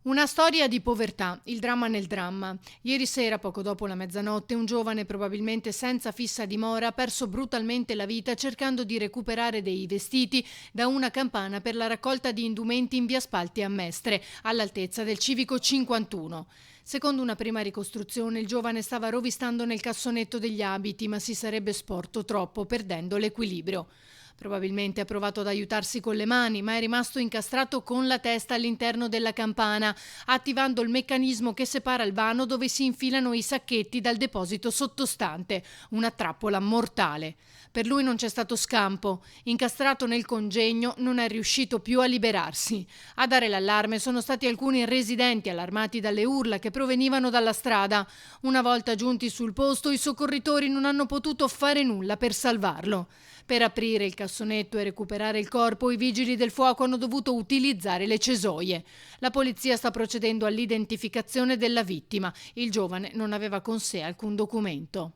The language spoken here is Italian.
Una storia di povertà, il dramma nel dramma. Ieri sera, poco dopo la mezzanotte, un giovane, probabilmente senza fissa dimora, ha perso brutalmente la vita cercando di recuperare dei vestiti da una campana per la raccolta di indumenti in via Spalti a Mestre, all'altezza del civico 51. Secondo una prima ricostruzione, il giovane stava rovistando nel cassonetto degli abiti, ma si sarebbe sporto troppo, perdendo l'equilibrio. Probabilmente ha provato ad aiutarsi con le mani, ma è rimasto incastrato con la testa all'interno della campana, attivando il meccanismo che separa il vano dove si infilano i sacchetti dal deposito sottostante, una trappola mortale. Per lui non c'è stato scampo. Incastrato nel congegno, non è riuscito più a liberarsi. A dare l'allarme sono stati alcuni residenti allarmati dalle urla che provenivano dalla strada. Una volta giunti sul posto, i soccorritori non hanno potuto fare nulla per salvarlo. Per aprire il cassonetto e recuperare il corpo, i vigili del fuoco hanno dovuto utilizzare le cesoie. La polizia sta procedendo all'identificazione della vittima. Il giovane non aveva con sé alcun documento.